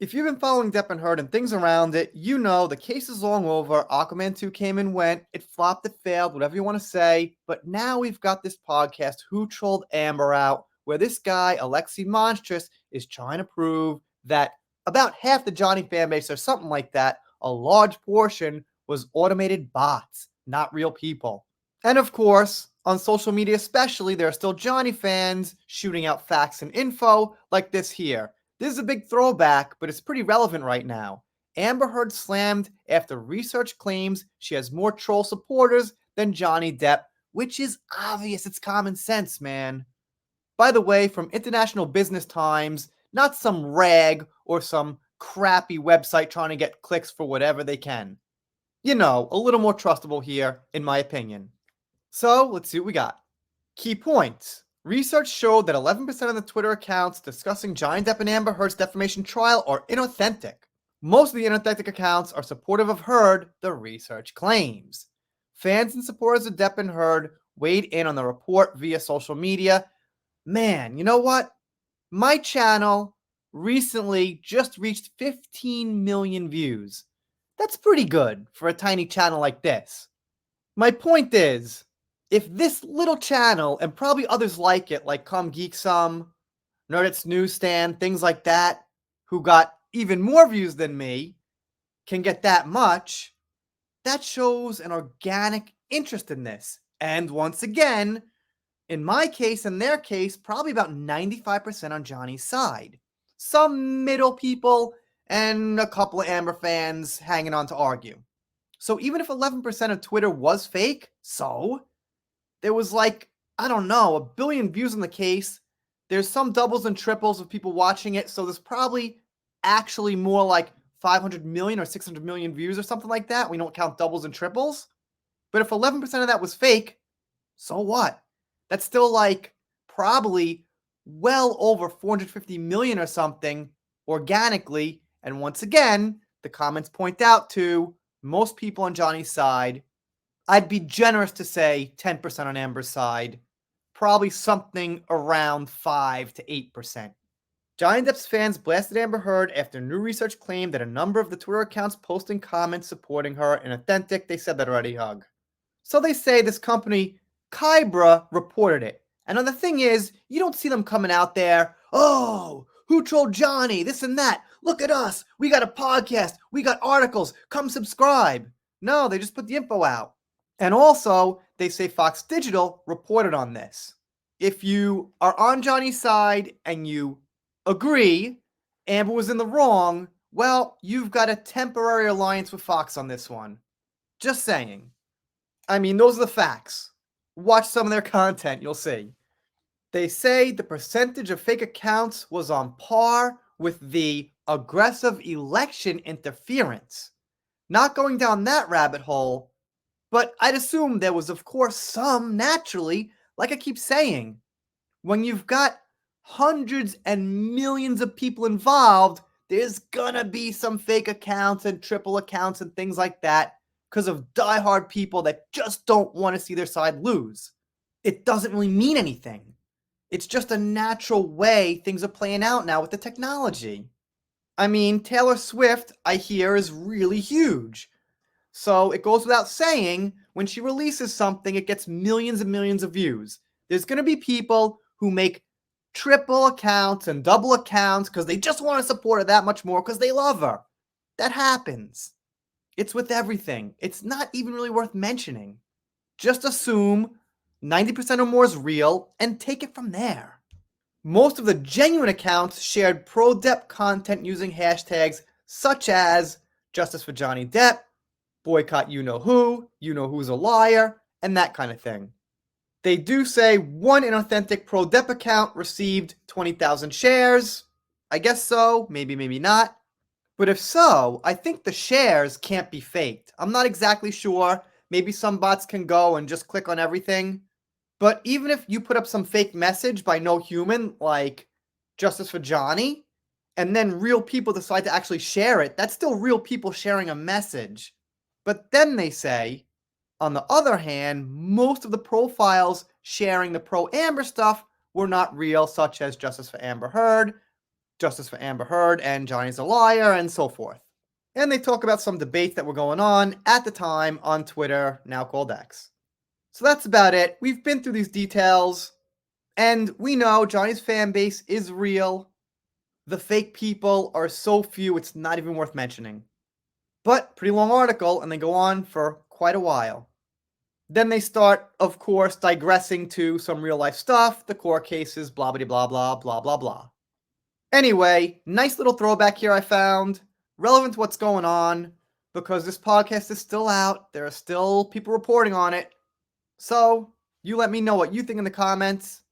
If you've been following Depp and Heard and things around it, you know the case is long over. Aquaman 2 came and went. It flopped, it failed, whatever you want to say. But now we've got this podcast, Who Trolled Amber Out, where this guy, Alexi Monstrous, is trying to prove that about half the Johnny fan base or something like that, a large portion, was automated bots, not real people. And of course, on social media especially, there are still Johnny fans shooting out facts and info like this here. This is a big throwback, but it's pretty relevant right now. Amber Heard slammed after research claims she has more troll supporters than Johnny Depp, which is obvious. It's common sense, man. By the way, from International Business Times, not some rag or some crappy website trying to get clicks for whatever they can. You know, a little more trustable here, in my opinion. So, let's see what we got. Key points. Research showed that 11% of the Twitter accounts discussing Johnny Depp and Amber Heard's defamation trial are inauthentic. Most of the inauthentic accounts are supportive of Heard, the research claims. Fans and supporters of Depp and Heard weighed in on the report via social media. Man, you know what? My channel recently just reached 15 million views. That's pretty good for a tiny channel like this. My point is, if this little channel and probably others like it, like Come Geek Some, Nerdit's Newsstand, things like that, who got even more views than me, can get that much, that shows an organic interest in this. And once again, in my case and their case, probably about 95% on Johnny's side. Some middle people and a couple of Amber fans hanging on to argue. So even if 11% of Twitter was fake, so there was like, I don't know, a billion views on the case. There's some doubles and triples of people watching it, so there's probably actually more like 500 million or 600 million views or something like that. We don't count doubles and triples. But if 11% of that was fake, so what? That's still like probably well over 450 million or something organically. And once again, the comments point out to most people on Johnny's side. I'd be generous to say 10% on Amber's side. Probably something around 5 to 8%. Johnny Depp's fans blasted Amber Heard after new research claimed that a number of the Twitter accounts posting comments supporting her inauthentic. They said that already, Hug. So they say this company, Kybra, reported it. And the thing is, you don't see them coming out there, oh, who trolled Johnny, this and that. Look at us. We got a podcast. We got articles. Come subscribe. No, they just put the info out. And also, they say Fox Digital reported on this. If you are on Johnny's side and you agree Amber was in the wrong, well, you've got a temporary alliance with Fox on this one. Just saying. I mean, those are the facts. Watch some of their content, you'll see. They say the percentage of fake accounts was on par with the aggressive election interference. Not going down that rabbit hole, but I'd assume there was, of course, some naturally, like I keep saying. When you've got hundreds and millions of people involved, there's gonna be some fake accounts and triple accounts and things like that because of diehard people that just don't want to see their side lose. It doesn't really mean anything. It's just a natural way things are playing out now with the technology. I mean, Taylor Swift, I hear, is really huge. So it goes without saying, when she releases something, it gets millions and millions of views. There's going to be people who make triple accounts and double accounts because they just want to support her that much more because they love her. That happens. It's with everything. It's not even really worth mentioning. Just assume 90% or more is real and take it from there. Most of the genuine accounts shared pro-Depp content using hashtags such as Justice for Johnny Depp, boycott you know who's a liar, and that kind of thing. They do say one inauthentic pro-Depp account received 20,000 shares. I guess so, maybe not. But if so, I think the shares can't be faked. I'm not exactly sure. Maybe some bots can go and just click on everything. But even if you put up some fake message by no human, like Justice for Johnny, and then real people decide to actually share it, that's still real people sharing a message. But then they say, on the other hand, most of the profiles sharing the pro-Amber stuff were not real, such as Justice for Amber Heard. justice for Amber Heard and Johnny's a liar and so forth. And they talk about some debates that were going on at the time on Twitter, now called X. So that's about it. We've been through these details, and we know Johnny's fan base is real. The fake people are so few, it's not even worth mentioning. But pretty long article, and they go on for quite a while. Then they start, of course, digressing to some real life stuff, the court cases, blah blah blah blah blah blah blah. Anyway, nice little throwback here I found, relevant to what's going on, because this podcast is still out. There are still people reporting on it. So, you let me know what you think in the comments.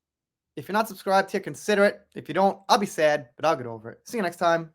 If you're not subscribed here, consider it. If you don't, I'll be sad, but I'll get over it. See you next time.